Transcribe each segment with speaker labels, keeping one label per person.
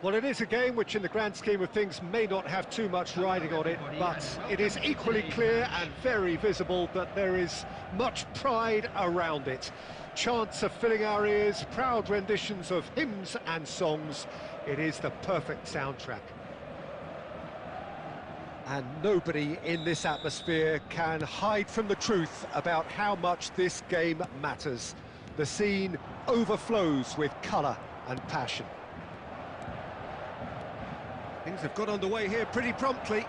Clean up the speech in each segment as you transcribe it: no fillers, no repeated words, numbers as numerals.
Speaker 1: Well, it is a game which in the grand scheme of things may not have too much riding on it, but it is equally clear and very visible that there is much pride around it. Chants are filling our ears, proud renditions of hymns and songs. It is the perfect soundtrack. And nobody in this atmosphere can hide from the truth about how much this game matters. The scene overflows with colour and passion. Things have got underway here pretty promptly.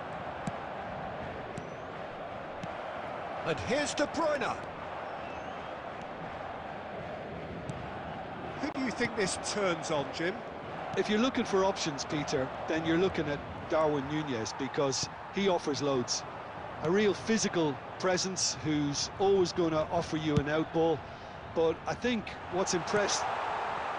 Speaker 1: And here's De Bruyne. Who do you think this turns on, Jim?
Speaker 2: If you're looking for options, Peter, then you're looking at Darwin Núñez, because he offers loads. A real physical presence who's always going to offer you an outball. But I think what's impressed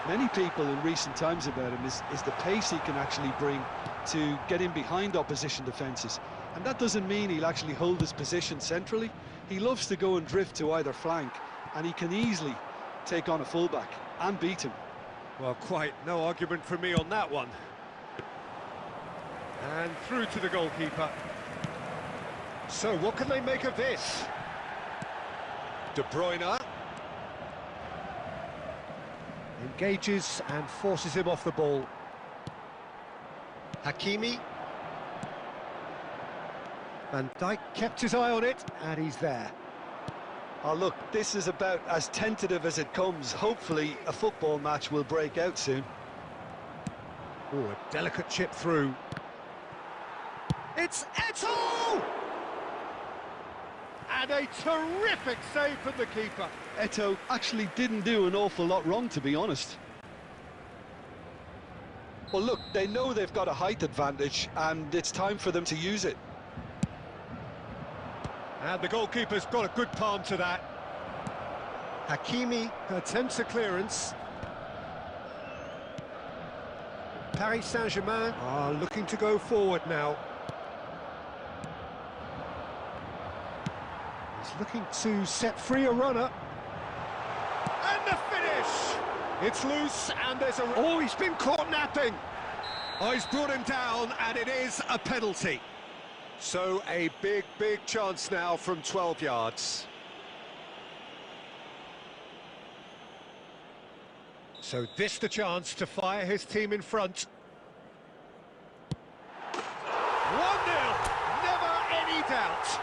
Speaker 2: many people in recent times about him is the pace he can actually bring to get in behind opposition defences. And that doesn't mean he'll actually hold his position centrally. He loves to go and drift to either flank, and he can easily take on a fullback and beat him.
Speaker 1: Well, quite no argument from me on that one. And through to the goalkeeper. So what can they make of this? De Bruyne engages and forces him off the ball. Hakimi. Van Dijk kept his eye on it, and he's there.
Speaker 2: Oh, look, this is about as tentative as it comes. Hopefully, a football match will break out soon.
Speaker 1: Oh, a delicate chip through. It's Eto'o! And a terrific save from the keeper.
Speaker 2: Eto'o actually didn't do an awful lot wrong, to be honest. Well, look, they know they've got a height advantage, and it's time for them to use it.
Speaker 1: And the goalkeeper's got a good palm to that. Hakimi attempts a clearance. Paris Saint-Germain are looking to go forward now. He's looking to set free a runner. And the finish! It's loose, and there's a... Oh, he's been caught napping! Oh, he's brought him down, and it is a penalty. So a big, big chance now from 12 yards. So this the chance to fire his team in front. 1-0, never any doubt.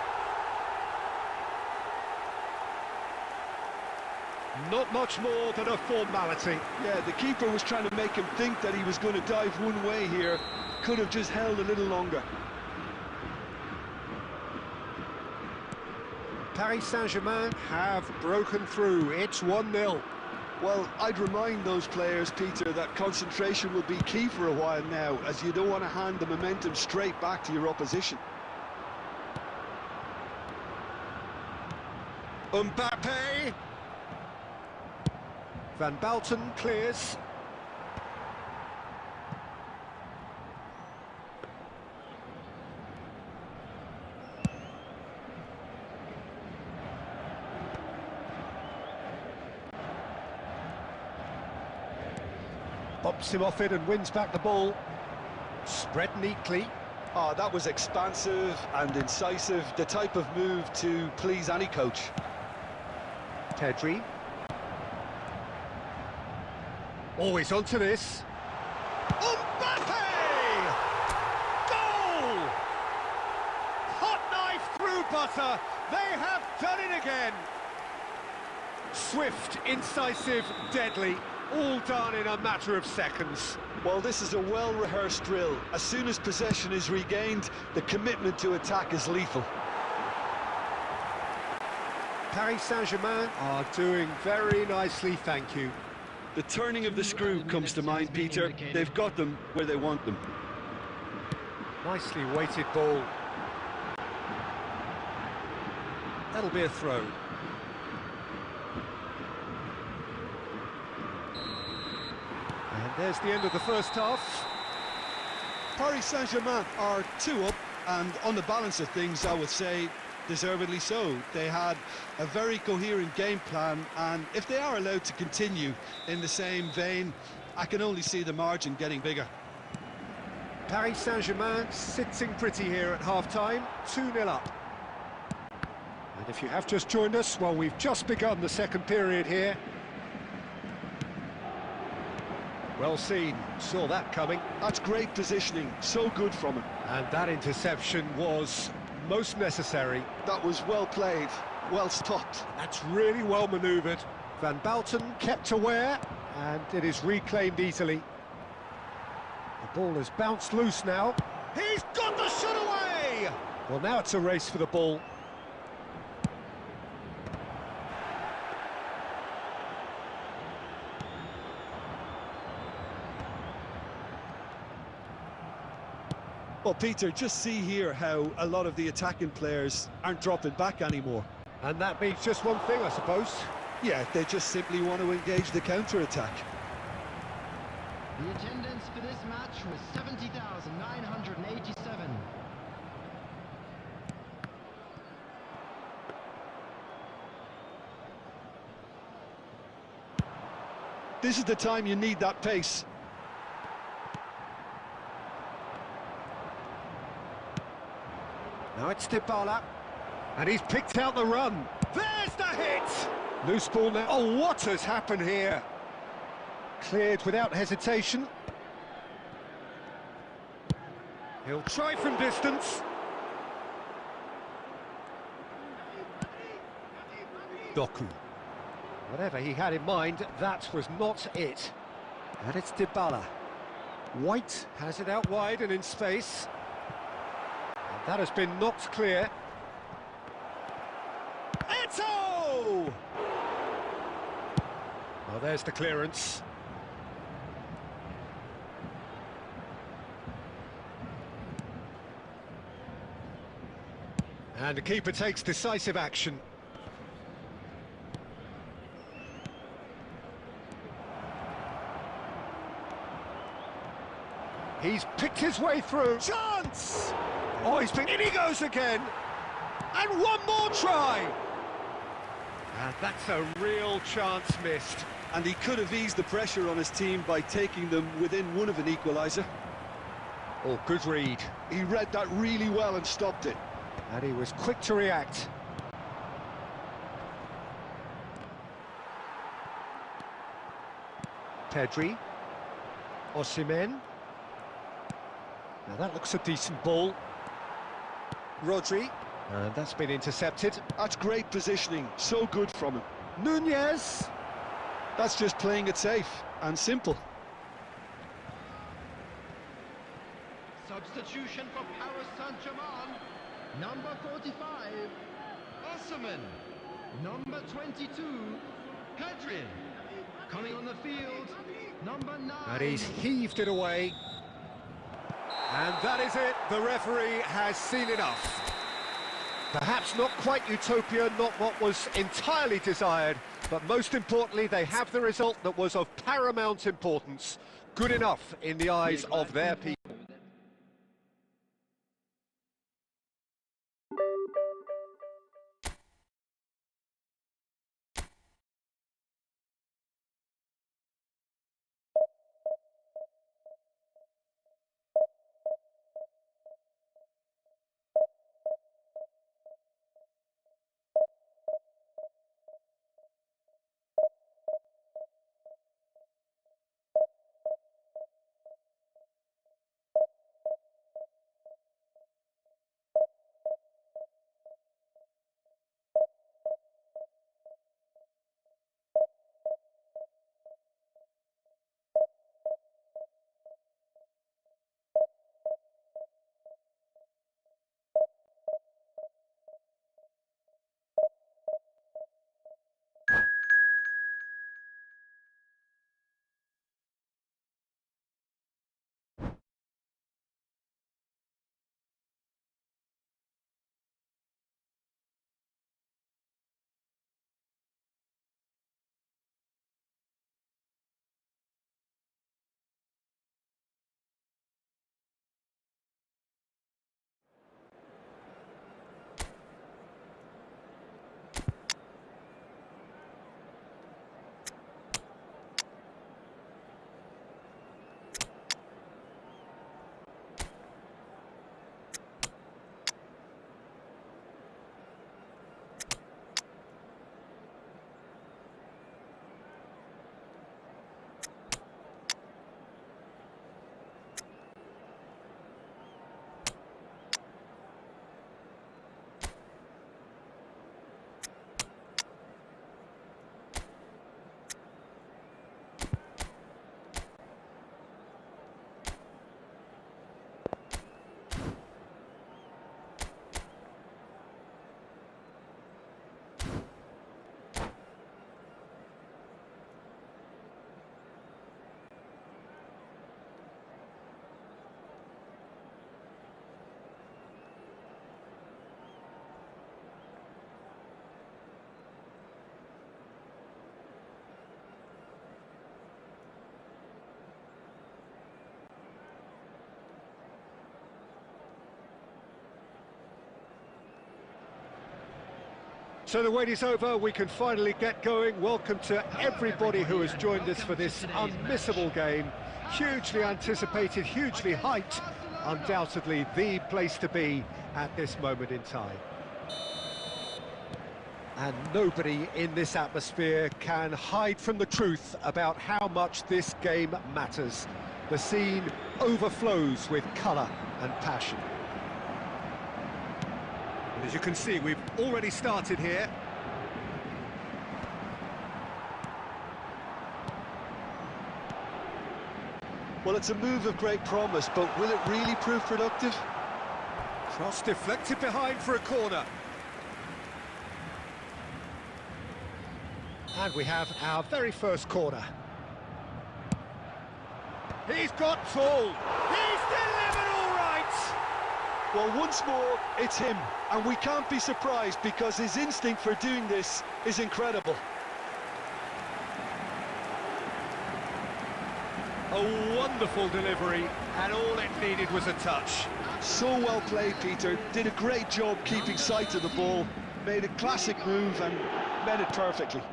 Speaker 1: Not much more than a formality.
Speaker 2: Yeah, the keeper was trying to make him think that he was going to dive one way here. Could have just held a little longer.
Speaker 1: Paris Saint-Germain have broken through. It's 1-0.
Speaker 2: Well, I'd remind those players, Peter, that concentration will be key for a while now, as you don't want to hand the momentum straight back to your opposition.
Speaker 1: Mbappe. Van Balten clears. Bops him off it and wins back the ball. Spread neatly.
Speaker 2: Oh, that was expansive and incisive, the type of move to please any coach.
Speaker 1: Pedri. Always onto this. Mbappe! Goal! Hot knife through butter. They have done it again. Swift, incisive, deadly. All done in a matter of seconds.
Speaker 2: Well, this is a well-rehearsed drill. As soon as possession is regained, the commitment to attack is lethal.
Speaker 1: Paris Saint-Germain are doing very nicely, thank you.
Speaker 2: The turning of the screw comes to mind, Peter. They've got them where they want them.
Speaker 1: Nicely weighted ball. That'll be a throw. And there's the end of the first half.
Speaker 2: Paris Saint-Germain are 2 up, and on the balance of things, I would say deservedly so. They had a very coherent game plan, and if they are allowed to continue in the same vein, I can only see the margin getting bigger.
Speaker 1: Paris Saint-Germain sitting pretty here at half-time, 2-0 up. And if you have just joined us, well, we've just begun the second period here. Well seen, saw that coming.
Speaker 2: That's great positioning, so good from him.
Speaker 1: And that interception was most necessary.
Speaker 2: That was well played, well stopped.
Speaker 1: That's really well manoeuvred. Van Bouten kept aware, and it is reclaimed easily. The ball has bounced loose now. He's got the shot away! Well, now it's a race for the ball.
Speaker 2: Well, Peter, just see here how a lot of the attacking players aren't dropping back anymore.
Speaker 1: And that means just one thing, I suppose.
Speaker 2: Yeah, they just simply want to engage the counter-attack.
Speaker 3: The attendance for this match was 70,987.
Speaker 2: This is the time you need that pace.
Speaker 1: Now it's Dybala, and he's picked out the run. There's the hit! Loose ball now. Oh, what has happened here? Cleared without hesitation. He'll try from distance. Doku. Whatever he had in mind, that was not it. And it's Dybala. White has it out wide and in space. And that has been knocked clear. Eto'o! Well, there's the clearance. And the keeper takes decisive action. He's picked his way through. Chance! Oh, in he goes again. And one more try. And that's a real chance missed.
Speaker 2: And he could have eased the pressure on his team by taking them within one of an equaliser.
Speaker 1: Oh, good read.
Speaker 2: He read that really well and stopped it.
Speaker 1: And he was quick to react. Pedri. Osimhen. Now that looks a decent ball. Rodri. And that's been intercepted.
Speaker 2: That's great positioning, so good from him.
Speaker 1: Nunez.
Speaker 2: That's just playing it safe and simple.
Speaker 3: Substitution for Paris Saint-Germain. Number 45, Osimhen. Number 22, Pedri. Coming on the field, number 9.
Speaker 1: And he's heaved it away. And that is it. The referee has seen enough. Perhaps not quite utopia, not what was entirely desired, but most importantly, they have the result that was of paramount importance. Good enough in the eyes of their people. So the wait is over, we can finally get going. Welcome to everybody who has joined us for this unmissable game. Hugely anticipated, hugely hyped, undoubtedly the place to be at this moment in time. And nobody in this atmosphere can hide from the truth about how much this game matters. The scene overflows with colour and passion. And as you can see, we've already started here.
Speaker 2: Well, it's a move of great promise, but will it really prove productive?
Speaker 1: Cross deflected behind for a corner. And we have our very first corner. He's got full. He's delivered all right.
Speaker 2: Well, once more, it's him, and we can't be surprised because his instinct for doing this is incredible.
Speaker 1: A wonderful delivery, and all it needed was a touch.
Speaker 2: So well played, Peter. Did a great job keeping sight of the ball, made a classic move and met it perfectly.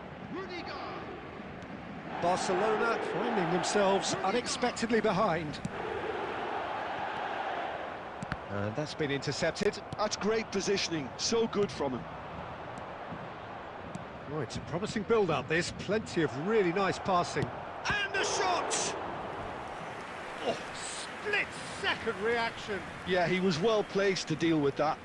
Speaker 1: Barcelona finding themselves unexpectedly behind. And that's been intercepted.
Speaker 2: That's great positioning, so good from him.
Speaker 1: Oh, it's a promising build-up, this. Plenty of really nice passing. And the shot! Oh, split-second reaction.
Speaker 2: Yeah, he was well placed to deal with that.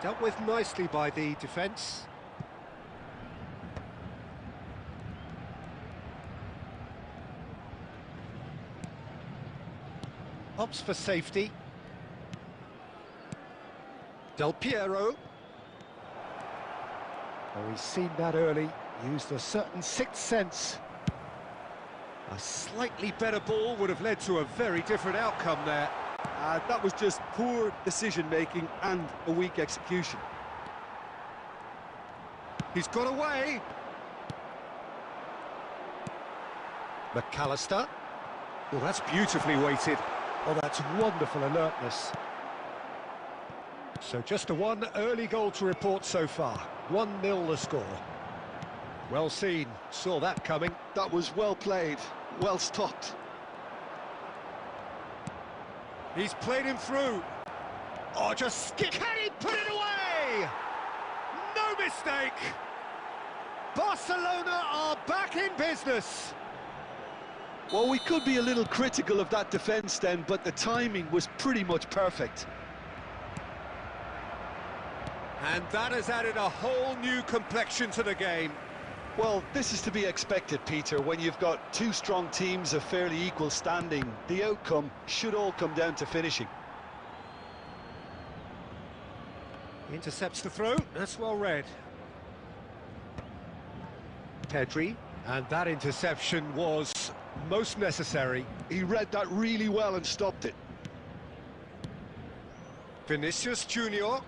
Speaker 1: Dealt with nicely by the defence. Opts for safety. Del Piero. Oh, he's seen that early, used a certain sixth sense. A slightly better ball would have led to a very different outcome there.
Speaker 2: That was just poor decision-making and a weak execution.
Speaker 1: He's got away. McAllister. Oh, that's beautifully weighted. Oh, that's wonderful alertness. So just a one early goal to report so far. 1-0 the score. Well seen, saw that coming.
Speaker 2: That was well played, well stopped.
Speaker 1: He's played him through. Oh, just skip. Can he put it away? No mistake. Barcelona are back in business.
Speaker 2: Well, we could be a little critical of that defence then, but the timing was pretty much perfect.
Speaker 1: And that has added a whole new complexion to the game.
Speaker 2: Well, this is to be expected, Peter. When you've got two strong teams of fairly equal standing, the outcome should all come down to finishing.
Speaker 1: Intercepts the throw, that's well read. Pedri, and that interception was most necessary.
Speaker 2: He read that really well and stopped it.
Speaker 1: Vinicius Junior.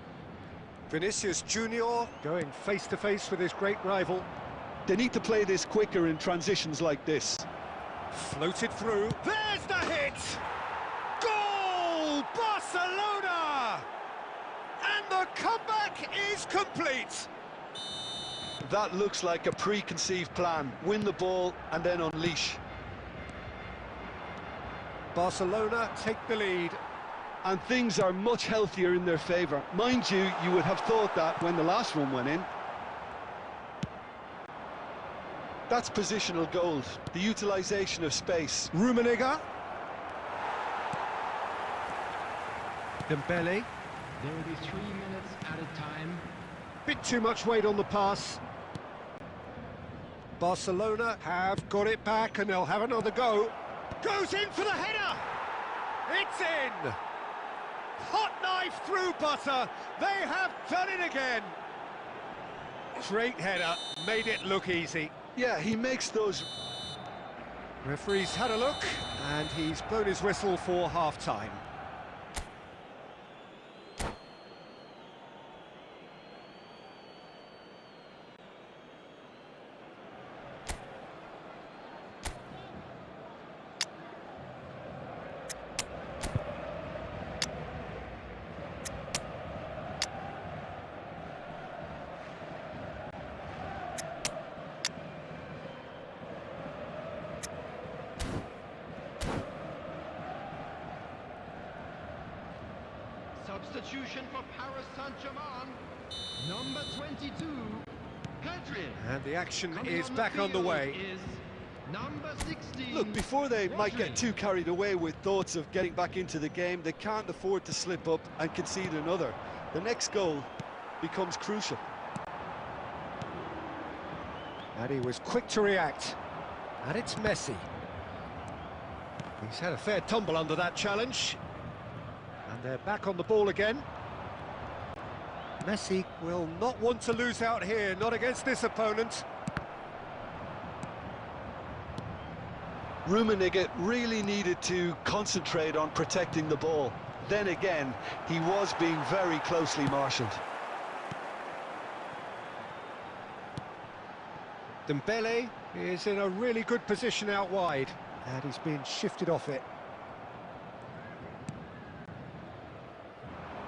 Speaker 1: Vinicius Junior going face-to-face with his great rival.
Speaker 2: They need to play this quicker in transitions like this.
Speaker 1: Floated through. There's the hit! Goal! Barcelona! And the comeback is complete.
Speaker 2: That looks like a preconceived plan. Win the ball and then unleash.
Speaker 1: Barcelona take the lead.
Speaker 2: And things are much healthier in their favour. Mind you, you would have thought that when the last one went in. That's positional gold, the utilisation of space.
Speaker 1: Rummenigge. Dembele.
Speaker 3: There will be 3 minutes at a time.
Speaker 1: Bit too much weight on the pass. Barcelona have got it back and they'll have another go. Goes in for the header! It's in! Hot knife through butter. They have done it again. Great header, made it look easy.
Speaker 2: Yeah, he makes those...
Speaker 1: Referee's had a look, and he's blown his whistle for half-time.
Speaker 3: Substitution for Paris Saint-Germain. Number 22, Pedri.
Speaker 1: And the action
Speaker 3: Coming
Speaker 1: is
Speaker 3: on the
Speaker 1: back
Speaker 3: field
Speaker 1: underway.
Speaker 3: is number 16.
Speaker 2: Look, before they might
Speaker 3: Rodri.
Speaker 2: get too carried away with thoughts of getting back into the game, they can't afford to slip up and concede another. The next goal becomes crucial.
Speaker 1: And he was quick to react. And it's Messi. He's had a fair tumble under that challenge. And they're back on the ball again. Messi will not want to lose out here, not against this opponent.
Speaker 2: Rummenigge really needed to concentrate on protecting the ball. Then again, he was being very closely marshalled.
Speaker 1: Dembele is in a really good position out wide, and he's been shifted off it.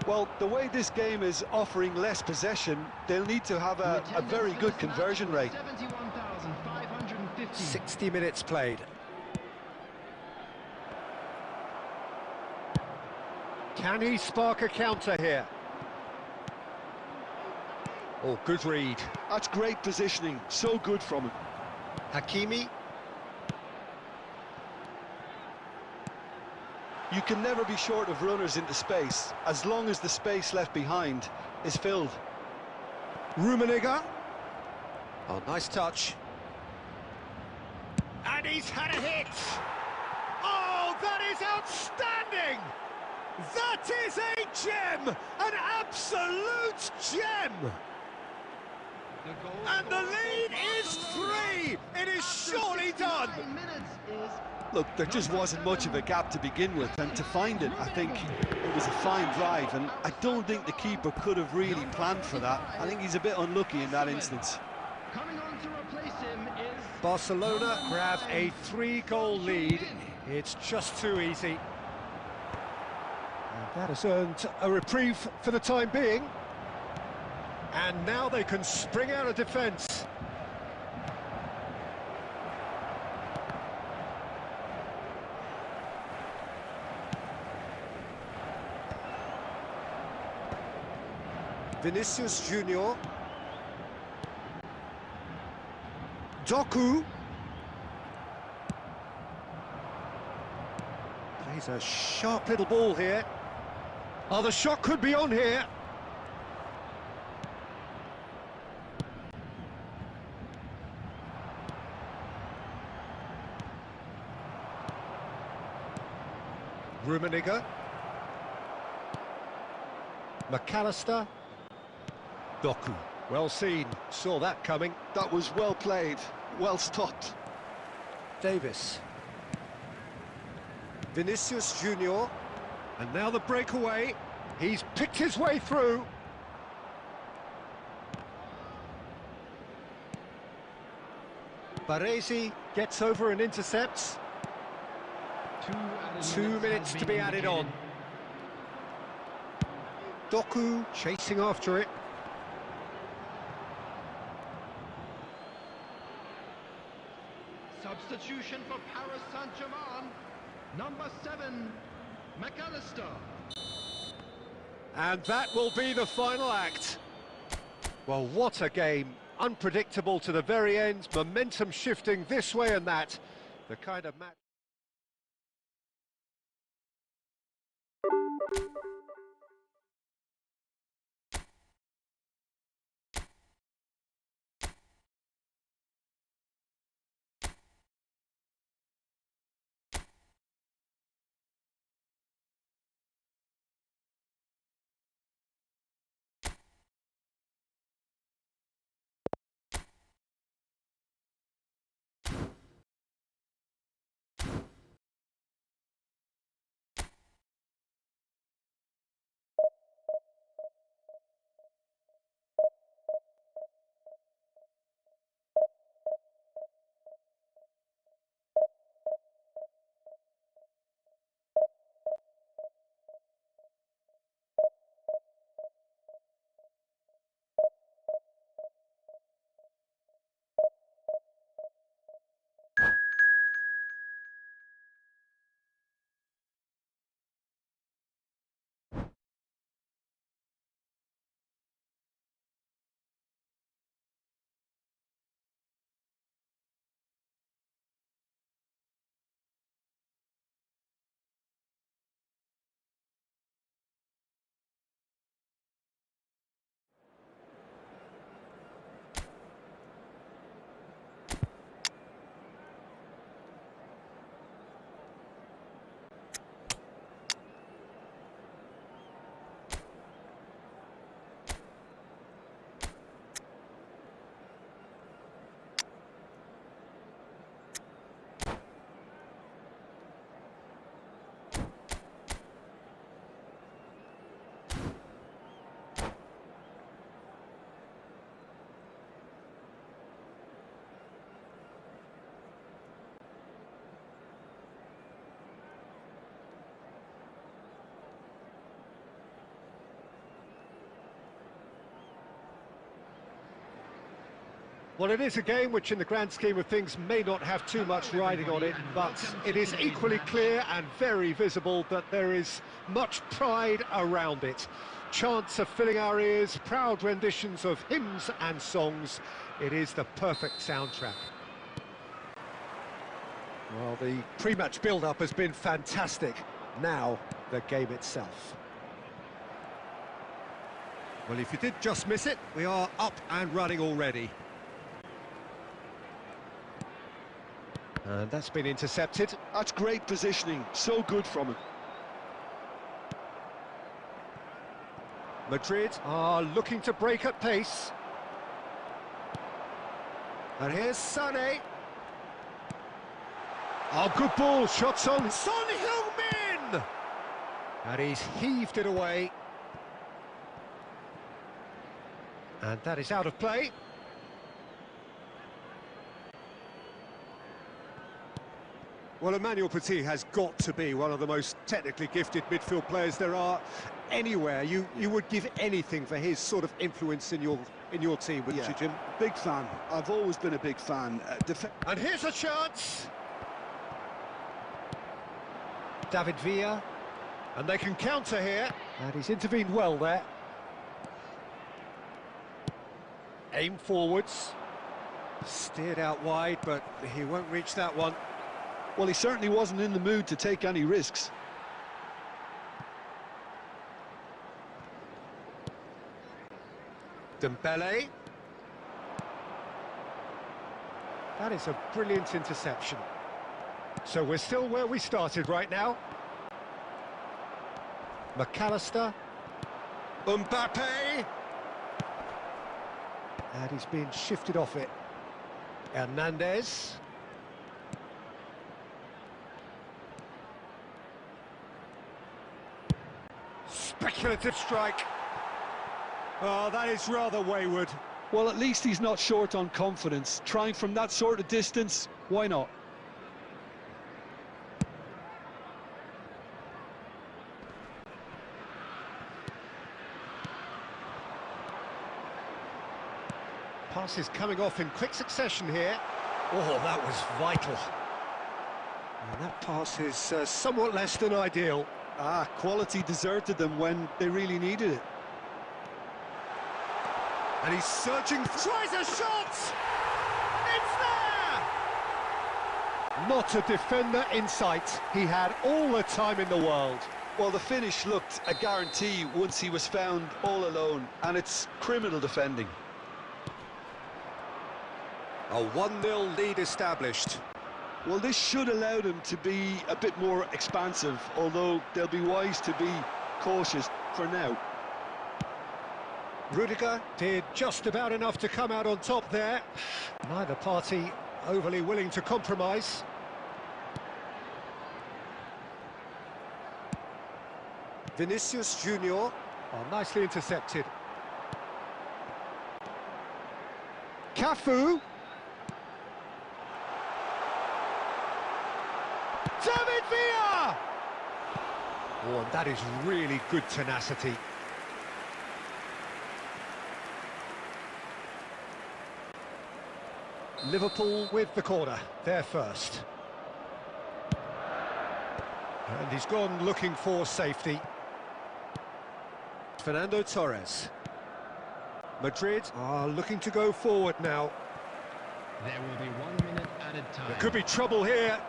Speaker 2: Well, the way this game is offering less possession, they'll need to have a very good conversion rate.
Speaker 3: 71,550.
Speaker 1: 60 minutes played. Can he spark a counter here? Oh, good read.
Speaker 2: That's great positioning, so good from him.
Speaker 1: Hakimi.
Speaker 2: You can never be short of runners into space, as long as the space left behind is filled.
Speaker 1: Rummenigge. Oh, nice touch. And he's had a hit! Oh, that is outstanding! That is a gem! An absolute gem! And the lead is 3! It is surely done!
Speaker 2: Look, there just wasn't much of a gap to begin with, and to find it, I think it was a fine drive, and I don't think the keeper could have really planned for that. I think he's a bit unlucky in that instance.
Speaker 3: Coming on to replace him is
Speaker 1: Barcelona grab a 3-goal lead. It's just too easy. And that has earned a reprieve for the time being. And now they can spring out of defence. Vinicius Junior. Doku. Plays a sharp little ball here. Oh, the shot could be on here. Rummenigge. McAllister. Doku. Well seen. Saw that coming.
Speaker 2: That was well played, well stopped.
Speaker 1: Davis. Vinicius Junior. And now the breakaway. He's picked his way through. Baresi gets over and intercepts. 2 minutes to be added on. Doku chasing after it.
Speaker 3: substitution for Paris Saint-Germain. Number 7, McAllister.
Speaker 1: And that will be the final act. Well, what a game. Unpredictable to the very end, momentum shifting this way and that. The kind of match... Well, it is a game which in the grand scheme of things may not have too much riding on it, but it is equally clear and very visible that there is much pride around it. Chants are filling our ears, proud renditions of hymns and songs. It is the perfect soundtrack. Well, the pre-match build-up has been fantastic. Now, the game itself. Well, if you did just miss it, we are up and running already. And that's been intercepted.
Speaker 2: That's great positioning, so good from him.
Speaker 1: Madrid are looking to break at pace. And here's Sané. Oh, good ball, shots on Son Heung-min! And he's heaved it away. And that is out of play. Well, Emmanuel Petit has got to be one of the most technically gifted midfield players there are anywhere. You would give anything for his sort of influence in your team, wouldn't you, Jim?
Speaker 2: Big fan. I've always been a big fan.
Speaker 1: And here's a chance. David Villa. And they can counter here. And he's intervened well there. Aim forwards. Steered out wide, but he won't reach that one.
Speaker 2: Well, he certainly wasn't in the mood to take any risks.
Speaker 1: Dembele. That is a brilliant interception. So we're still where we started right now. McAllister. Mbappe. And he's been shifted off it. Hernandez. Speculative strike. Oh, that is rather wayward.
Speaker 2: Well, at least he's not short on confidence. Trying from that sort of distance, why not?
Speaker 1: Passes coming off in quick succession here. Oh, that was vital. And that pass is somewhat less than ideal.
Speaker 2: Quality deserted them when they really needed it.
Speaker 1: And he's searching, tries a shot! It's there! Not a defender in sight. He had all the time in the world.
Speaker 2: Well, the finish looked a guarantee once he was found all alone, and it's criminal defending.
Speaker 1: A 1-0 lead established.
Speaker 2: Well, this should allow them to be a bit more expansive, although they'll be wise to be cautious for now.
Speaker 1: Rudiger did just about enough to come out on top there. Neither party overly willing to compromise. Vinicius Junior. Oh, nicely intercepted. Cafu. David Villa! Oh, and that is really good tenacity. Liverpool with the corner, there first. And he's gone looking for safety. Fernando Torres. Madrid are looking to go forward now.
Speaker 3: There will be 1 minute added time.
Speaker 1: There could be trouble here.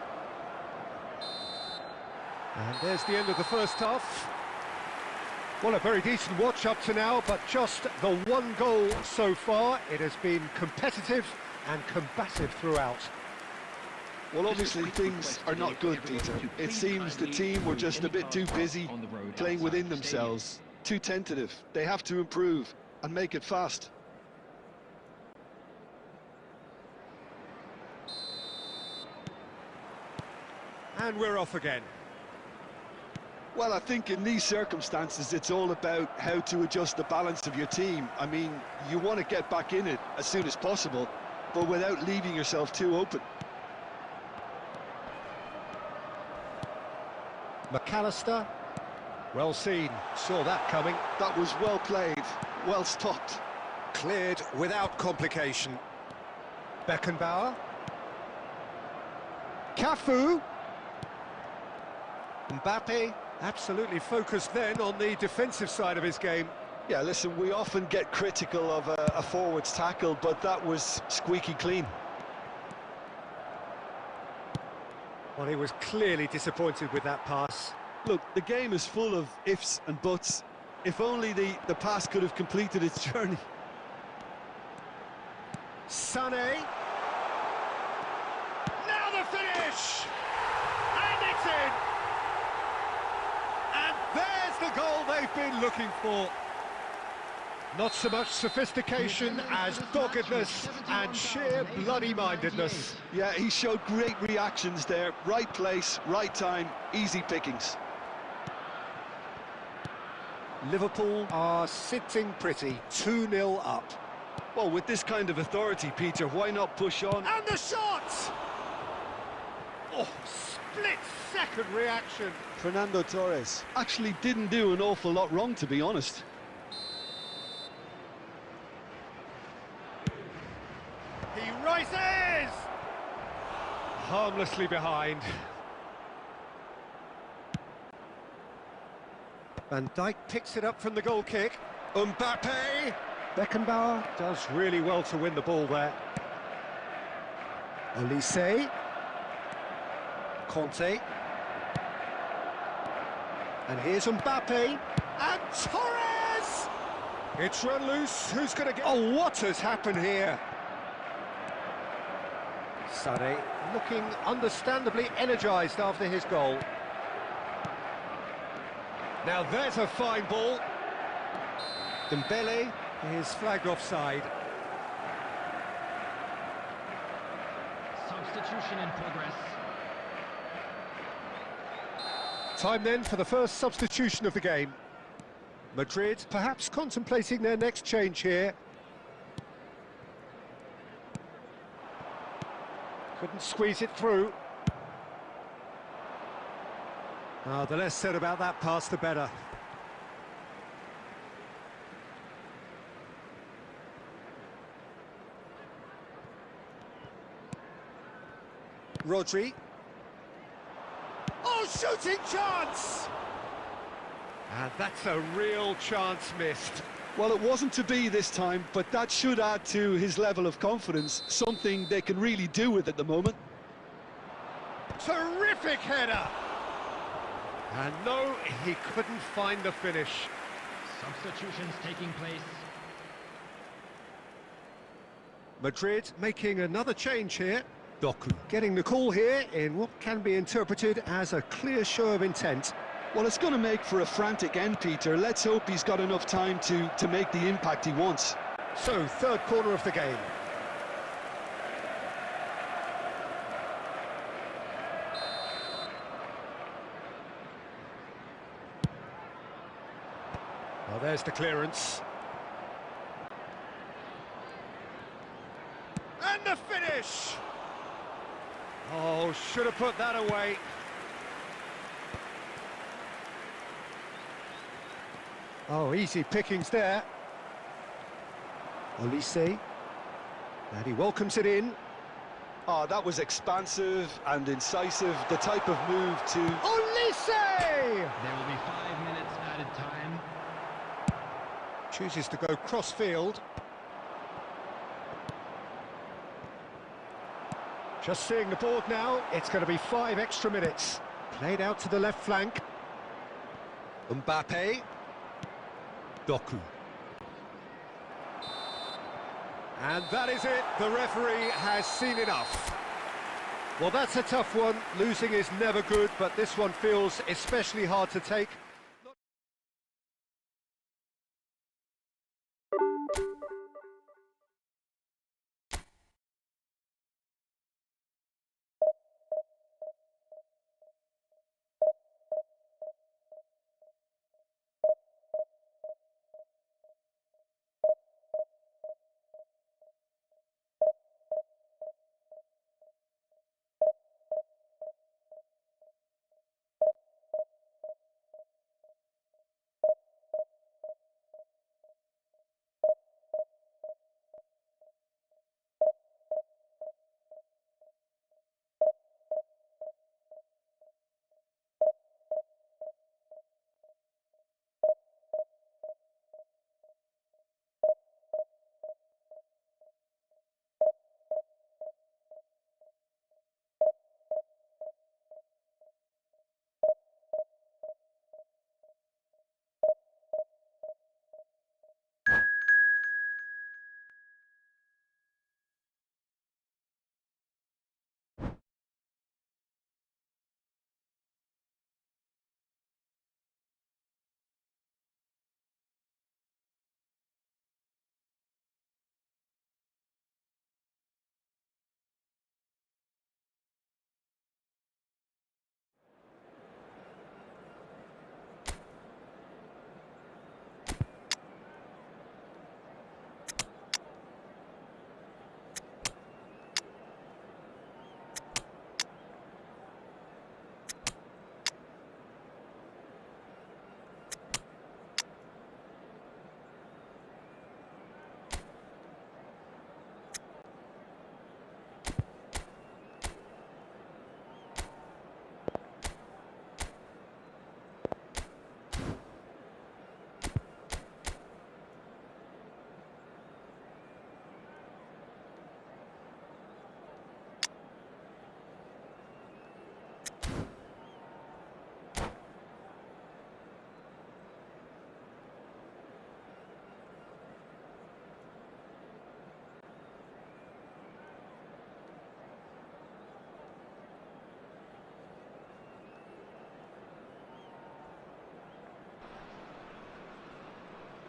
Speaker 1: And there's the end of the first half. Well, a very decent watch up to now, but just the one goal so far. It has been competitive and combative throughout.
Speaker 2: Well, obviously things are not good, Peter. It seems the team were just a bit too busy playing within themselves, too tentative. They have to improve and make it fast.
Speaker 1: And we're off again.
Speaker 2: Well, I think in these circumstances, it's all about how to adjust the balance of your team. I mean, you want to get back in it as soon as possible, but without leaving yourself too open.
Speaker 1: McAllister, well seen, saw that coming.
Speaker 2: That was well played, well stopped.
Speaker 1: Cleared without complication. Beckenbauer. Cafu. Mbappe, absolutely focused then on the defensive side of his game.
Speaker 2: Yeah, listen, we often get critical of a forward's tackle, but that was squeaky clean.
Speaker 1: Well, he was clearly disappointed with that pass.
Speaker 2: Look, the game is full of ifs and buts. If only the pass could have completed its journey.
Speaker 1: Sané. Now the finish! And it's in! And there's the goal they've been looking for. Not so much sophistication as doggedness and sheer bloody-mindedness.
Speaker 2: Yeah, he showed great reactions there. Right place, right time, easy pickings.
Speaker 1: Liverpool are sitting pretty, 2-0 up.
Speaker 2: Well, with this kind of authority, Peter, why not push on?
Speaker 1: And the shot! Oh, split-second reaction.
Speaker 2: Fernando Torres actually didn't do an awful lot wrong, to be honest.
Speaker 1: He rises! Harmlessly behind. Van Dijk picks it up from the goal kick. Mbappe! Beckenbauer does really well to win the ball there. Olise. Conte. And here's Mbappe. And Torres! It's run loose. Who's going to get... Oh, what has happened here? Sané looking understandably energised after his goal. Now there's a fine ball. Dembele is flagged offside.
Speaker 3: Substitution in progress.
Speaker 1: Time then for the first substitution of the game. Madrid perhaps contemplating their next change here. Couldn't squeeze it through. The less said about that pass, the better. Rodri. Oh, shooting chance! And that's a real chance missed.
Speaker 2: Well, it wasn't to be this time, but that should add to his level of confidence, something they can really do with at the moment.
Speaker 1: Terrific header! And no, he couldn't find the finish.
Speaker 3: Substitutions taking place.
Speaker 1: Madrid making another change here. Doku getting the call here in what can be interpreted as a clear show of intent.
Speaker 2: Well, it's going to make for a frantic end, Peter. Let's hope he's got enough time to make the impact he wants.
Speaker 1: So, third corner of the game. Well, there's the clearance. And the finish! Oh, should have put that away. Oh, easy pickings there. Olise. And he welcomes it in.
Speaker 2: Oh, that was expansive and incisive, the type of move to...
Speaker 1: Olise!
Speaker 3: There will be 5 minutes added time.
Speaker 1: Chooses to go cross-field. Just seeing the board now, it's going to be 5 extra minutes. Played out to the left flank. Mbappe. Doku. And that is it. The referee has seen enough. Well, that's a tough one. Losing is never good, but this one feels especially hard to take.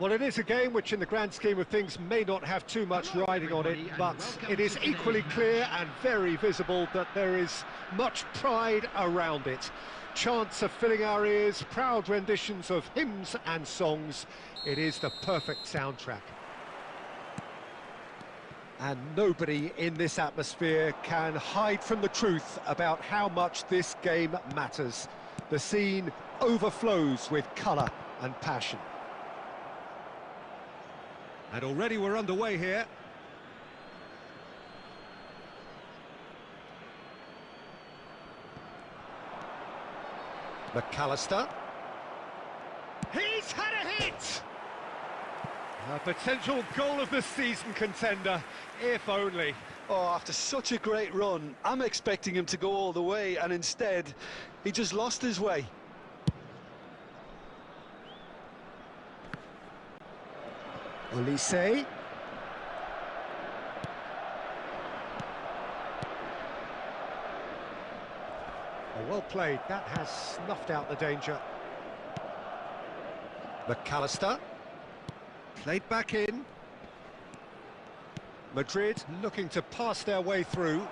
Speaker 1: Well, it is a game which in the grand scheme of things may not have too much riding on it, but it is equally clear and very visible that there is much pride around it. Chants are filling our ears, proud renditions of hymns and songs. It is the perfect soundtrack. And nobody in this atmosphere can hide from the truth about how much this game matters. The scene overflows with colour and passion. And already we're underway here. McAllister. He's had a hit! A potential goal of the season contender, if only.
Speaker 2: Oh, after such a great run, I'm expecting him to go all the way, and instead, he just lost his way.
Speaker 1: Olise. Oh, well played. That has snuffed out the danger. McAllister. Played back in. Madrid looking to pass their way through.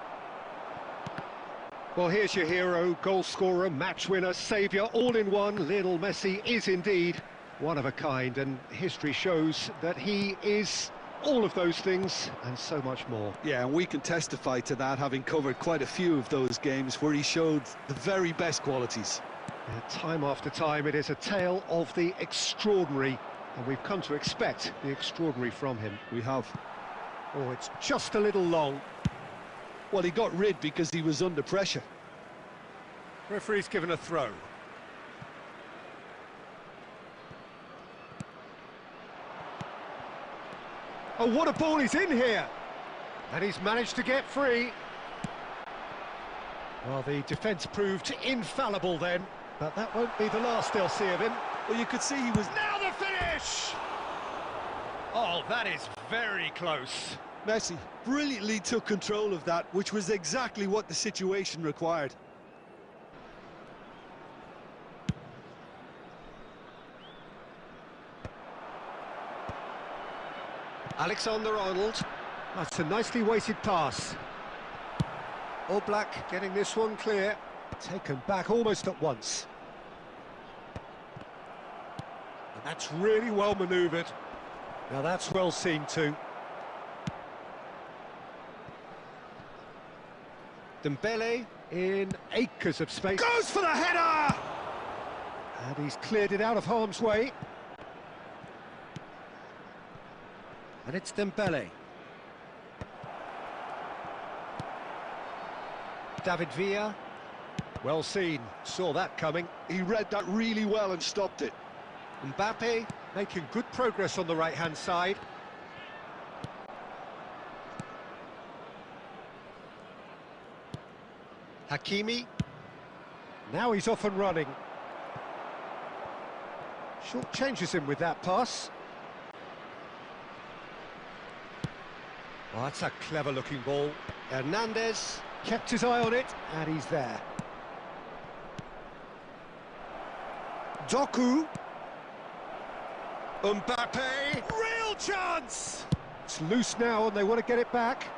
Speaker 1: Well, here's your hero, goal scorer, match winner, saviour, all in one. Lionel Messi is indeed one of a kind, and history shows that he is all of those things and so much more.
Speaker 2: Yeah, and we can testify to that, having covered quite a few of those games where he showed the very best qualities.
Speaker 1: Time after time, it is a tale of the extraordinary, and we've come to expect the extraordinary from him.
Speaker 2: We have.
Speaker 1: Oh, it's just a little long.
Speaker 2: Well, he got rid because he was under pressure.
Speaker 1: Referee's given a throw. Oh, what a ball he's in here! And he's managed to get free. Well, the defence proved infallible then, but that won't be the last they'll see of him.
Speaker 2: Well, you could see he was...
Speaker 1: Now the finish! Oh, that is very close.
Speaker 2: Messi brilliantly took control of that, which was exactly what the situation required.
Speaker 1: Alexander-Arnold. That's a nicely weighted pass. Oblak getting this one clear. Taken back almost at once. And that's really well manoeuvred. Now that's well seen too. Dembele in acres of space. Goes for the header! And he's cleared it out of harm's way. And it's Dembele. David Villa. Well seen, saw that coming.
Speaker 2: He read that really well and stopped it.
Speaker 1: Mbappe making good progress on the right-hand side. Hakimi. Now he's off and running. Short changes him with that pass. Oh, that's a clever-looking ball. Hernandez kept his eye on it, and he's there. Doku. Mbappe. Real chance! It's loose now, and they want to get it back.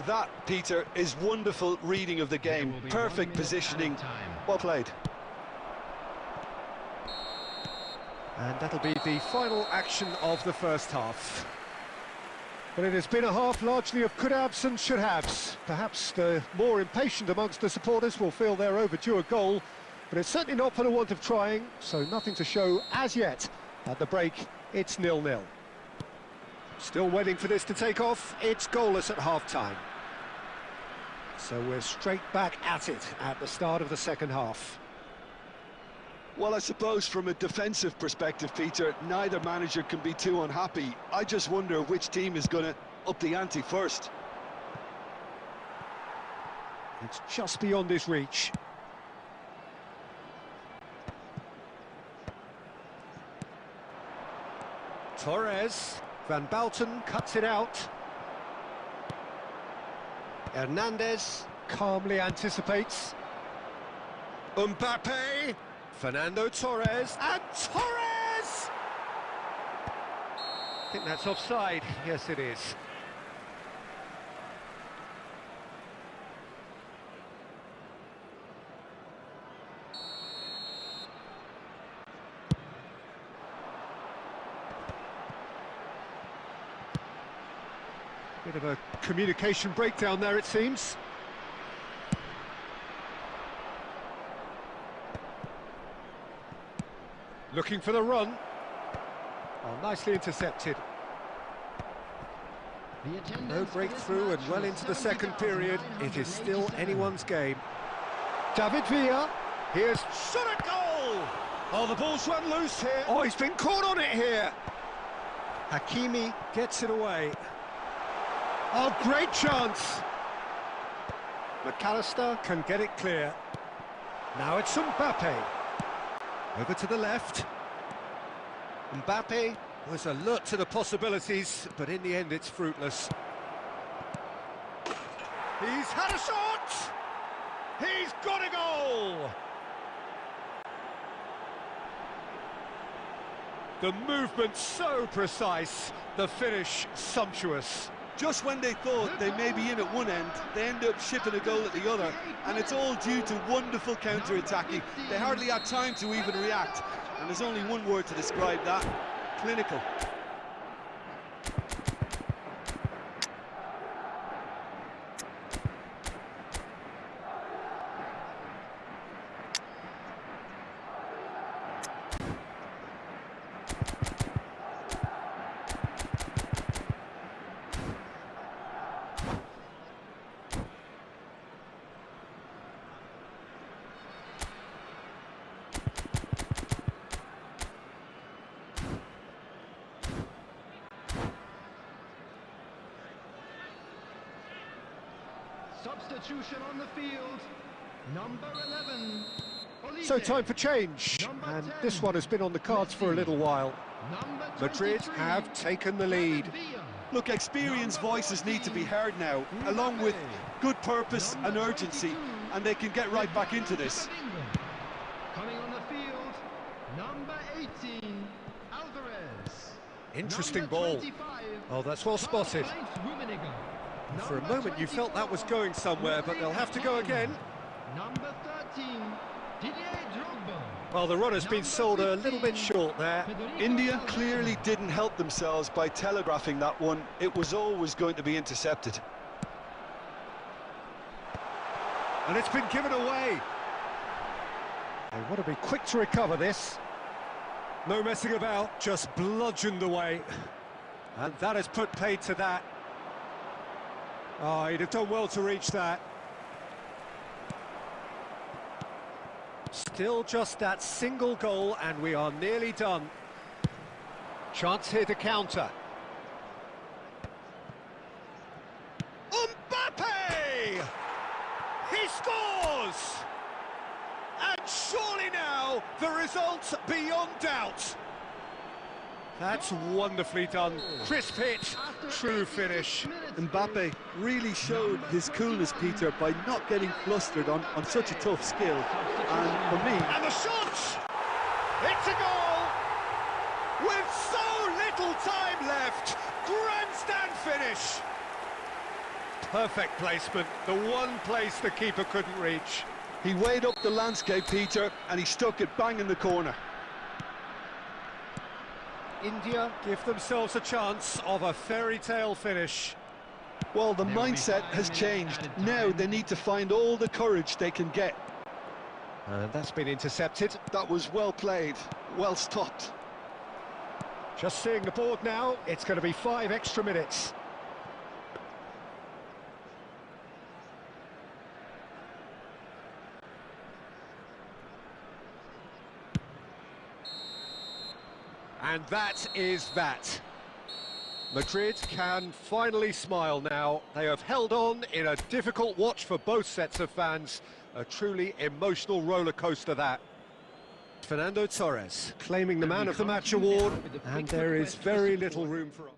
Speaker 2: That, Peter, is wonderful reading of the game. Perfect positioning. Well played.
Speaker 1: And that'll be the final action of the first half. But it has been a half largely of could-haves and should-haves. Perhaps the more impatient amongst the supporters will feel they're overdue a goal, but it's certainly not for the want of trying, so nothing to show as yet. At the break, it's 0-0. Still waiting for this to take off. It's goalless at half-time. So we're straight back at it at the start of the second half.
Speaker 2: Well, I suppose from a defensive perspective, Peter, neither manager can be too unhappy. I just wonder which team is going to up the ante first.
Speaker 1: It's just beyond his reach. Torres. Van Bouten cuts it out. Hernandez calmly anticipates. Mbappe. Fernando Torres. And Torres! think that's offside. Yes, it is. Bit of a communication breakdown there, it seems. Looking for the run. Oh, nicely intercepted. No breakthrough and well into the second period. It is still anyone's game. David Villa. Here's shot at goal! Oh, the ball's run loose here. Oh, he's been caught on it here. Hakimi gets it away. Oh, great chance! McAllister can get it clear. Now it's Mbappe. Over to the left. Mbappe was alert to the possibilities, but in the end it's fruitless. He's had a shot! He's got a goal! The movement so precise, the finish sumptuous.
Speaker 2: Just when they thought they may be in at one end, they end up shipping a goal at the other, and it's all due to wonderful counter-attacking. They hardly had time to even react, and there's only one word to describe that: clinical.
Speaker 3: Substitution on the field. Number 11.
Speaker 1: So time for change, and this one has been on the cards for a little while. Madrid have taken the lead.
Speaker 2: Look, experienced voices need to be heard now, along with good purpose and urgency, and they can get right back into this.
Speaker 3: Coming on the field, number 18, Alvarez.
Speaker 1: Interesting ball. Oh, that's well spotted. For a moment you felt that was going somewhere, but they'll have to go again.
Speaker 3: Number 13, Didier Drogba.
Speaker 1: Well, the run has been sold a little bit short there.
Speaker 2: India clearly didn't help themselves by telegraphing that one. It was always going to be intercepted.
Speaker 1: And it's been given away. They want to be quick to recover this. No messing about, just bludgeoned away. And that has put paid to that. Oh, he'd have done well to reach that. Still just that single goal, and we are nearly done. Chance here to counter. Mbappe! He scores! And surely now, the result beyond doubt. That's wonderfully done. Crisp hit, true finish.
Speaker 2: Mbappe really showed his coolness, Peter, by not getting flustered on such a tough skill. And for me...
Speaker 1: And the shot! It's a goal! With so little time left, grandstand finish! Perfect placement, the one place the keeper couldn't reach.
Speaker 2: He weighed up the landscape, Peter, and he stuck it bang in the corner.
Speaker 1: India give themselves a chance of a fairy tale finish.
Speaker 2: Well, the mindset has changed. Now they need to find all the courage they can get.
Speaker 1: And that's been intercepted.
Speaker 2: That was well played, well stopped.
Speaker 1: Just seeing the board now, it's going to be 5 extra minutes. And that is that. Madrid can finally smile now. They have held on in a difficult watch for both sets of fans. A truly emotional roller coaster, that. Fernando Torres claiming the Man of the Match award, and there is very little room for...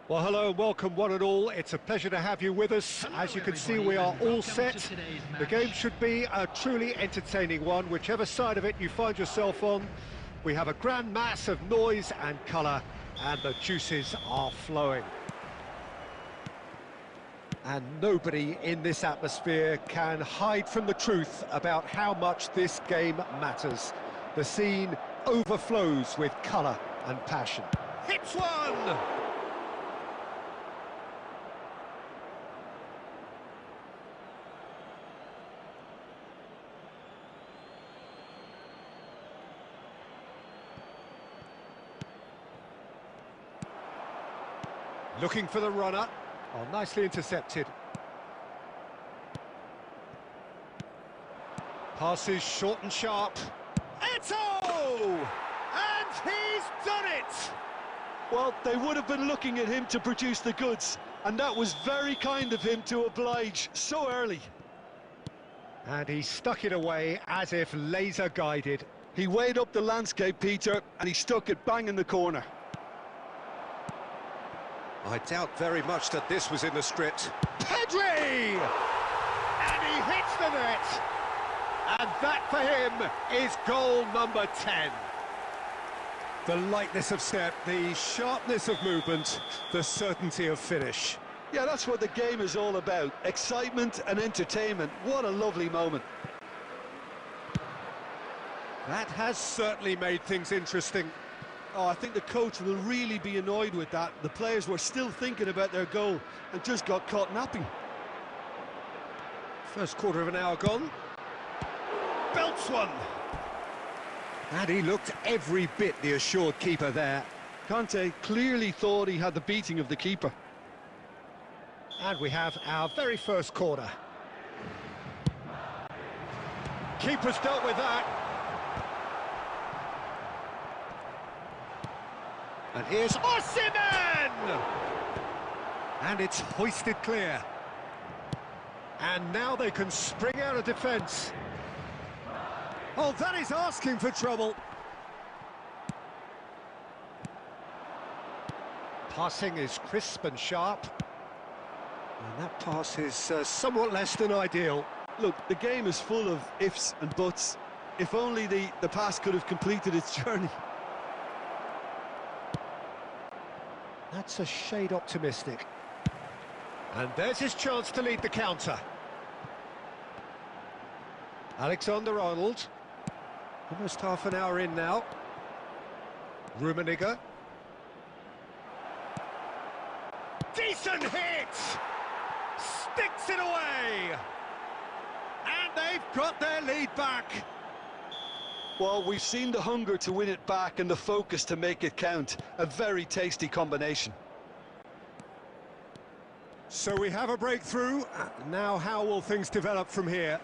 Speaker 1: Well, hello and welcome one and all. It's a pleasure to have you with us. As you can see, we are all set. The game should be a truly entertaining one, whichever side of it you find yourself on. We have a grand mass of noise and colour, and the juices are flowing. And nobody in this atmosphere can hide from the truth about how much this game matters. The scene overflows with colour and passion. Hits one! Looking for the runner. Oh, nicely intercepted. Passes short and sharp. Eto'o! And he's done it!
Speaker 2: Well, they would have been looking at him to produce the goods, and that was very kind of him to oblige so early.
Speaker 1: And he stuck it away as if laser guided.
Speaker 2: He weighed up the landscape, Peter, and he stuck it bang in the corner.
Speaker 1: I doubt very much that this was in the script. Pedri! And he hits the net! And that for him is goal number 10. The lightness of step, the sharpness of movement, the certainty of finish.
Speaker 2: Yeah, that's what the game is all about. Excitement and entertainment. What a lovely moment.
Speaker 1: That has certainly made things interesting.
Speaker 2: Oh, I think the coach will really be annoyed with that. The players were still thinking about their goal and just got caught napping.
Speaker 1: First quarter of an hour gone. Belts one. And he looked every bit the assured keeper there.
Speaker 2: Conte clearly thought he had the beating of the keeper.
Speaker 1: And we have our very first corner. Keeper's dealt with that. And here's Osimhen! And it's hoisted clear. And now they can spring out of defence. Oh, that is asking for trouble. Passing is crisp and sharp. And that pass is somewhat less than ideal.
Speaker 2: Look, the game is full of ifs and buts. If only the pass could have completed its journey.
Speaker 1: That's a shade optimistic. And there's his chance to lead the counter. Alexander-Arnold. Almost half an hour in now. Rummenigge. Decent hit! Sticks it away! And they've got their lead back.
Speaker 2: Well, we've seen the hunger to win it back and the focus to make it count. A very tasty combination.
Speaker 1: So we have a breakthrough. Now how will things develop from here?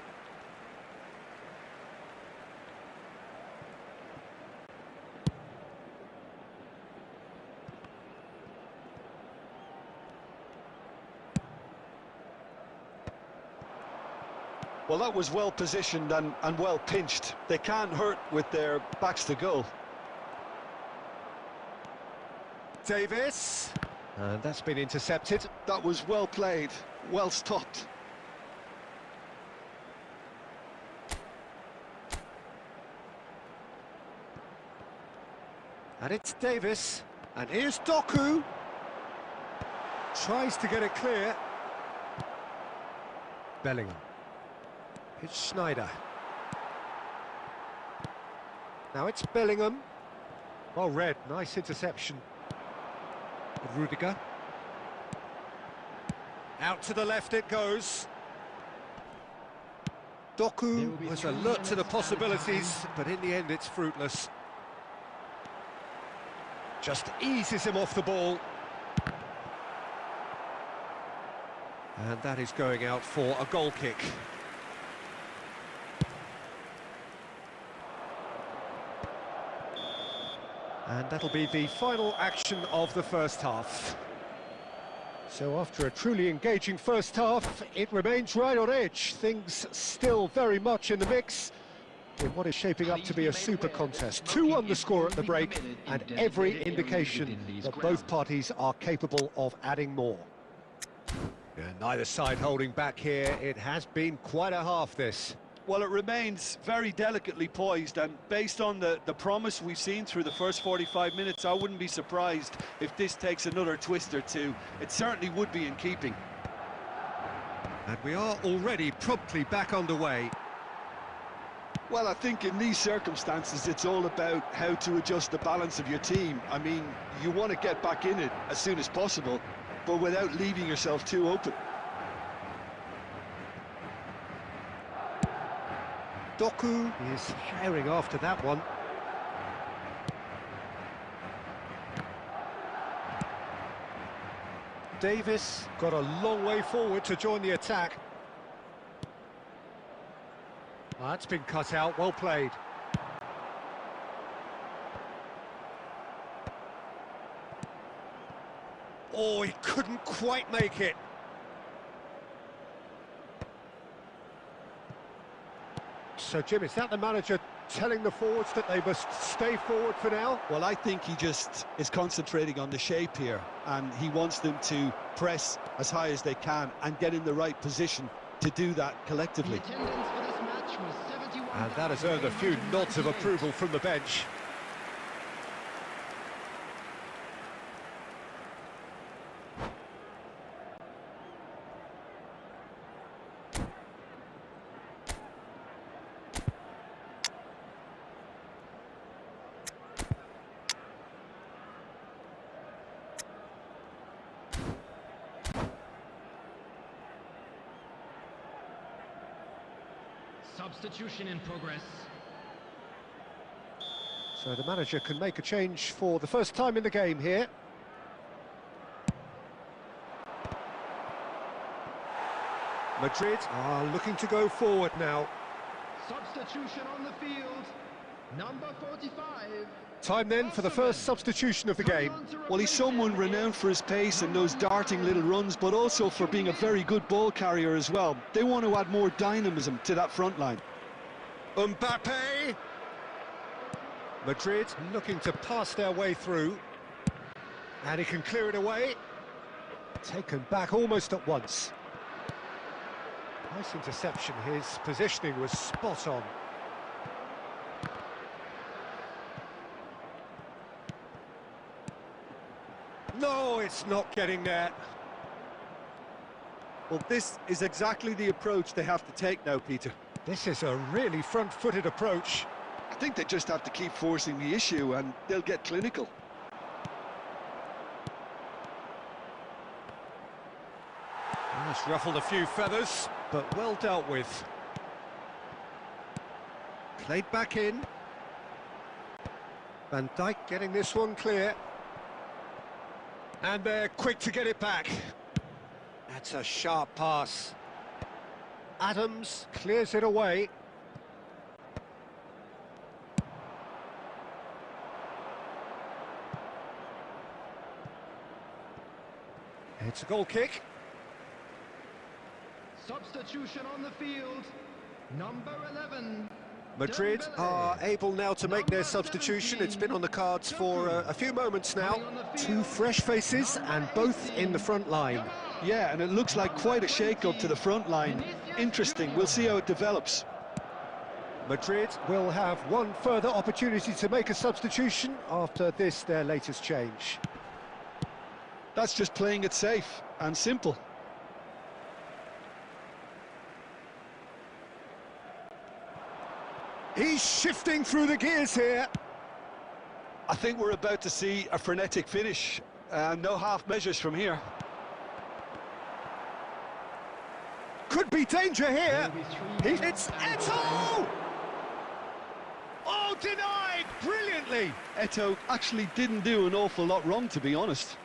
Speaker 2: Well, that was well positioned and well pinched. They can't hurt with their backs to goal.
Speaker 1: Davis. And that's been intercepted.
Speaker 2: That was well played, well stopped.
Speaker 1: And it's Davis. And here's Doku. Tries to get it clear. Bellingham. It's Schneider. Now it's Bellingham. Well read, nice interception. Rudiger. Out to the left it goes. Doku was alert to the possibilities, but in the end it's fruitless. Just eases him off the ball. And that is going out for a goal kick. And that'll be the final action of the first half. So after a truly engaging first half, it remains right on edge. Things still very much in the mix. in what is shaping up to be a super contest. 2-1 the score at the break, and every indication that both parties are capable of adding more. Yeah, neither side holding back here. It has been quite a half, this.
Speaker 2: Well, it remains very delicately poised, and based on the promise we've seen through the first 45 minutes, I wouldn't be surprised if this takes another twist or two. It certainly would be in keeping.
Speaker 1: And we are already promptly back underway.
Speaker 2: Well, I think in these circumstances, it's all about how to adjust the balance of your team. I mean, you want to get back in it as soon as possible, but without leaving yourself too open.
Speaker 1: Doku is firing after that one. Davis got a long way forward to join the attack. That's been cut out, well played. Oh, he couldn't quite make it. So, Jim, is that the manager telling the forwards that they must stay forward for now?
Speaker 2: Well, I think he just is concentrating on the shape here, and he wants them to press as high as they can and get in the right position to do that collectively.
Speaker 1: And that has earned a few nods of approval from the bench.
Speaker 3: Substitution in progress.
Speaker 1: So the manager can make a change for the first time in the game here. Madrid are looking to go forward now.
Speaker 3: Substitution on the field. Number 45.
Speaker 1: Time then for the first substitution of the game.
Speaker 2: Well, he's someone renowned for his pace and those darting little runs, but also for being a very good ball carrier as well. They want to add more dynamism to that front line.
Speaker 1: Mbappe! Madrid looking to pass their way through. And he can clear it away. Taken back almost at once. Nice interception. His positioning was spot on. No, it's not getting there.
Speaker 2: Well, this is exactly the approach they have to take now, Peter.
Speaker 1: This is a really front-footed approach.
Speaker 2: I think they just have to keep forcing the issue and they'll get clinical.
Speaker 1: That's ruffled a few feathers, but well dealt with. Played back in. Van Dijk getting this one clear. And they're quick to get it back. That's a sharp pass. Adams clears it away. It's a goal kick.
Speaker 3: Substitution on the field. Number 11.
Speaker 1: Madrid are able now to make their substitution. It's been on the cards for a few moments now. Two fresh faces and both in the front line.
Speaker 2: Yeah, and it looks like quite a shake-up to the front line. Interesting, we'll see how it develops.
Speaker 1: Madrid will have one further opportunity to make a substitution after this, their latest change.
Speaker 2: That's just playing it safe and simple.
Speaker 1: He's shifting through the gears here.
Speaker 2: I think we're about to see a frenetic finish. No half measures from here.
Speaker 1: Could be danger here. It's Eto'o! Oh, denied brilliantly.
Speaker 2: Eto'o actually didn't do an awful lot wrong, to be honest.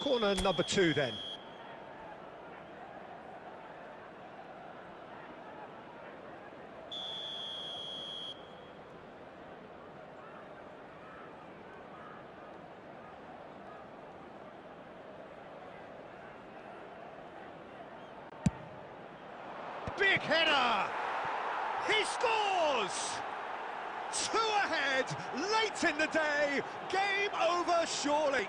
Speaker 1: Corner number 2 then. big header! He scores! 2 ahead, late in the day, game over surely.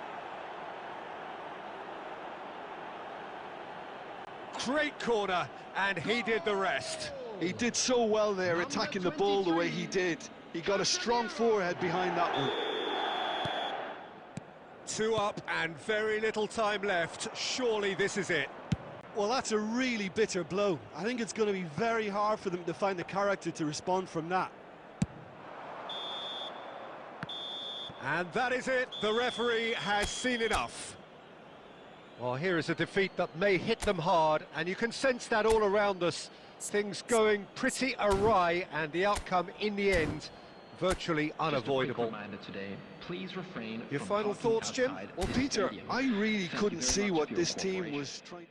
Speaker 1: Great corner, and he did the rest.
Speaker 2: He did so well there, attacking the ball the way he did. He got a strong forehead behind that one.
Speaker 1: 2 up and very little time left. Surely this is it.
Speaker 2: Well, that's a really bitter blow. I think it's going to be very hard for them to find the character to respond from that.
Speaker 1: And that is it. The referee has seen enough. Well, here is a defeat that may hit them hard, and you can sense that all around us. Things going pretty awry, and the outcome in the end virtually unavoidable.
Speaker 4: Just a quick reminder today, please refrain
Speaker 1: Your
Speaker 4: from
Speaker 1: final
Speaker 4: talking
Speaker 1: thoughts, Jim?
Speaker 4: outside
Speaker 2: Well,
Speaker 4: this
Speaker 2: Peter,
Speaker 4: stadium.
Speaker 2: I really
Speaker 4: Thank you
Speaker 2: couldn't
Speaker 4: very
Speaker 2: see
Speaker 4: much
Speaker 2: what
Speaker 4: for your
Speaker 2: this team
Speaker 4: cooperation.
Speaker 2: was trying to...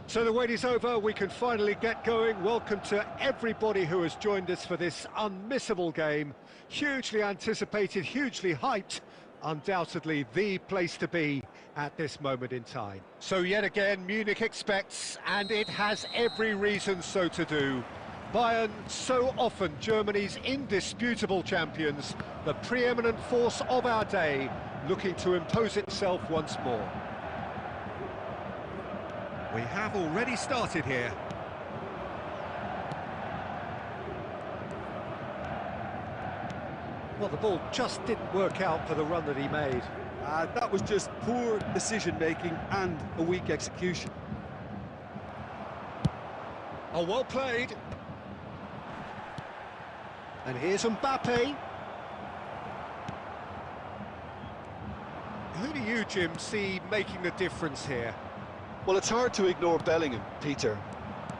Speaker 1: So the wait is over, we can finally get going. Welcome to everybody who has joined us for this unmissable game. Hugely anticipated, hugely hyped, undoubtedly the place to be at this moment in time. So yet again, Munich expects, and it has every reason so to do. Bayern, so often Germany's indisputable champions, the preeminent force of our day, looking to impose itself once more. We have already started here. Well, the ball just didn't work out for the run that he made.
Speaker 2: That was just poor decision-making and a weak execution.
Speaker 1: Oh, well played. And here's Mbappe. Who do you, Jim, see making the difference here?
Speaker 2: Well, it's hard to ignore Bellingham, Peter,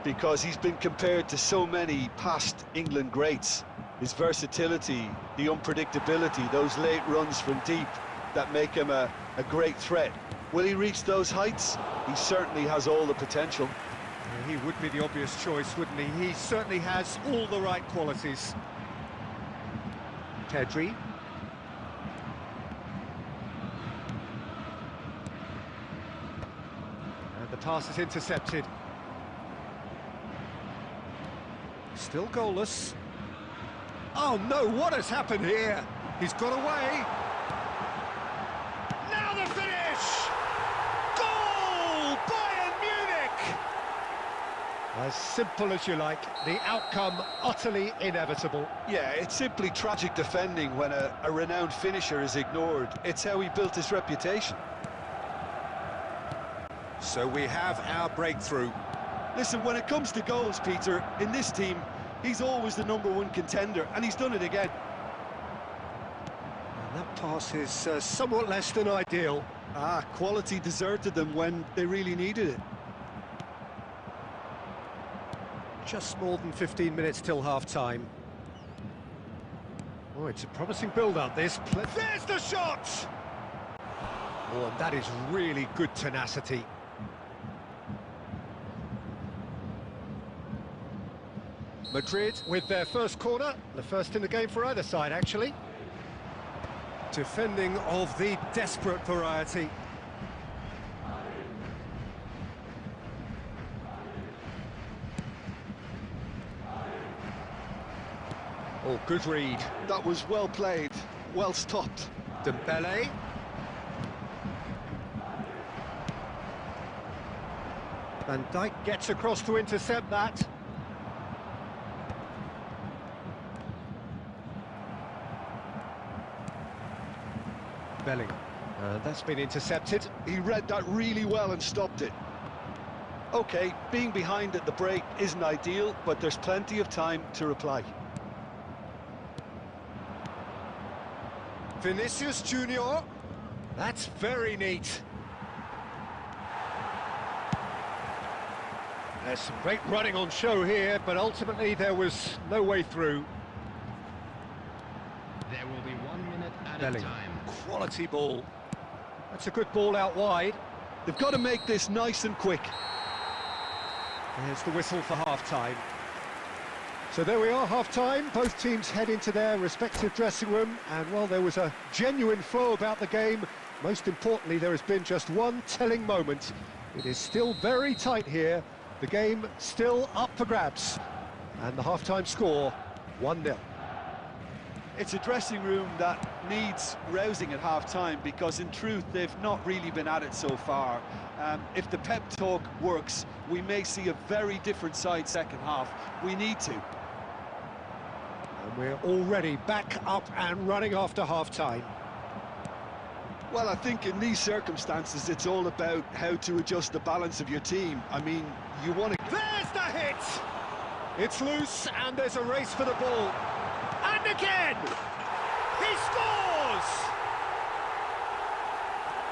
Speaker 2: because he's been compared to so many past England greats. His versatility, the unpredictability, those late runs from deep that make him a great threat. Will he reach those heights? He certainly has all the potential.
Speaker 1: He would be the obvious choice, wouldn't he? He certainly has all the right qualities. Pedri. And the pass is intercepted. Still goalless. Oh no, what has happened here? He's got away. Now the finish! Goal! Bayern Munich! As simple as you like, the outcome utterly inevitable.
Speaker 2: Yeah, it's simply tragic defending when a renowned finisher is ignored. It's how he built his reputation.
Speaker 1: So we have our breakthrough.
Speaker 2: Listen, when it comes to goals, Peter, in this team, he's always the #1 contender, and he's done it again.
Speaker 1: And that pass is somewhat less than ideal.
Speaker 2: Quality deserted them when they really needed it.
Speaker 1: Just more than 15 minutes till half-time. Oh, it's a promising build-up, this. There's the shot! Oh, and that is really good tenacity. Madrid with their first corner, the first in the game for either side, actually. Defending of the desperate variety. Oh, good read.
Speaker 2: That was well played, well stopped.
Speaker 1: Dembele. Van Dijk gets across to intercept that. Belling. That's been intercepted.
Speaker 2: He read that really well and stopped it. Okay, being behind at the break isn't ideal, but there's plenty of time to reply.
Speaker 1: Vinicius Junior. That's very neat. There's some great running on show here, but ultimately there was no way through.
Speaker 3: There will be 1 minute at
Speaker 1: Belling.
Speaker 3: a time.
Speaker 1: Quality ball. That's a good ball out wide.
Speaker 2: They've got to make this nice and quick.
Speaker 1: There's the whistle for half-time. So there we are, half-time. Both teams head into their respective dressing room, and while there was a genuine flow about the game, most importantly, there has been just one telling moment. It is still very tight here. The game still up for grabs. And the half-time score, 1-0.
Speaker 2: It's a dressing room that needs rousing at half-time because, in truth, they've not really been at it so far. If the pep talk works, we may see a very different side second half. We need to.
Speaker 1: And we're already back up and running after half-time.
Speaker 2: Well, I think in these circumstances, it's all about how to adjust the balance of your team. I mean, you want to...
Speaker 1: There's the hit! It's loose, and there's a race for the ball. And again! He scores!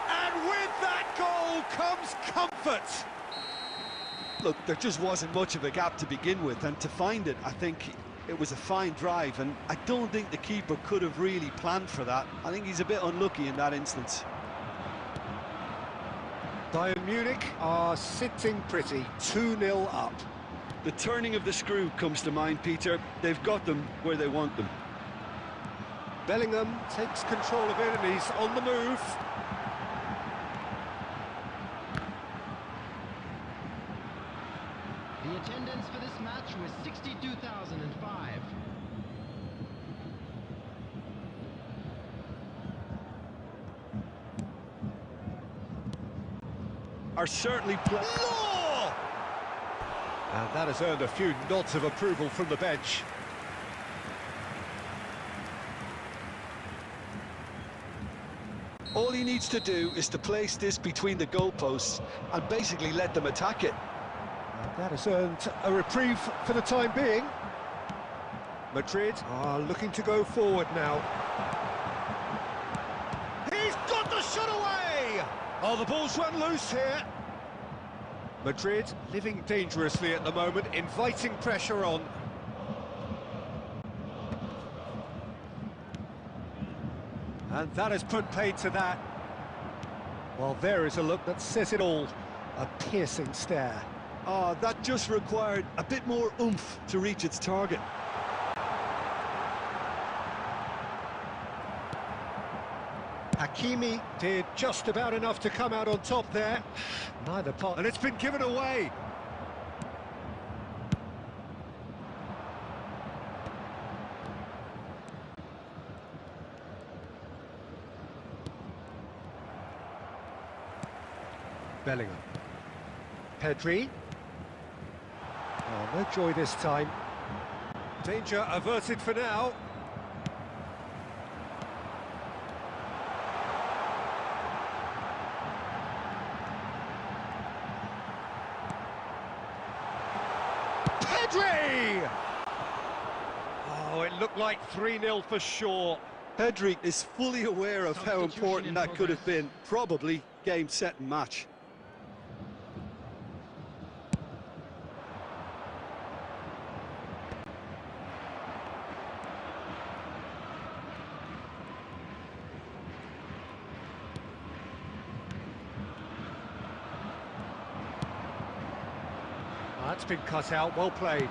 Speaker 1: And with that goal comes comfort.
Speaker 2: Look, there just wasn't much of a gap to begin with, and to find it, I think it was a fine drive, and I don't think the keeper could have really planned for that. I think he's a bit unlucky in that instance.
Speaker 1: Bayern Munich are sitting pretty, 2-0 up.
Speaker 2: The turning of the screw comes to mind, Peter. They've got them where they want them.
Speaker 1: Bellingham takes control of it, and he's on the move.
Speaker 3: The attendance for this match was 62,005.
Speaker 2: Are certainly
Speaker 1: Law! And that has earned a few nods of approval from the bench.
Speaker 2: All he needs to do is to place this between the goalposts and basically let them attack it.
Speaker 1: And that has earned a reprieve for the time being. Madrid are looking to go forward now. He's got the shot away! Oh, the ball's run loose here. Madrid living dangerously at the moment, inviting pressure on. And that has put paid to that. Well, there is a look that says it all. A piercing stare.
Speaker 2: That just required a bit more oomph to reach its target.
Speaker 1: Hakimi did just about enough to come out on top there. Neither part, and it's been given away. Bellingham. Pedri. Oh, no joy this time. Danger averted for now. Pedri! Oh, it looked like 3-0 for sure.
Speaker 2: Pedri is fully aware of how important that could have been. Probably game, set and match.
Speaker 1: That's been cut out, well played.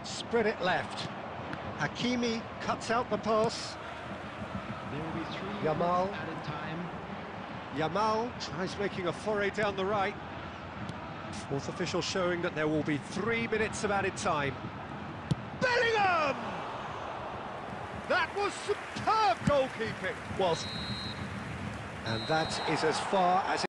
Speaker 1: Spread it left. Hakimi cuts out the pass.
Speaker 3: There will be 3
Speaker 1: Yamal.
Speaker 3: minutes added time.
Speaker 1: Yamal tries making a foray down the right. Fourth official showing that there will be 3 minutes of added time. Bellingham! That was superb goalkeeping.
Speaker 2: Was.
Speaker 1: And that is as far as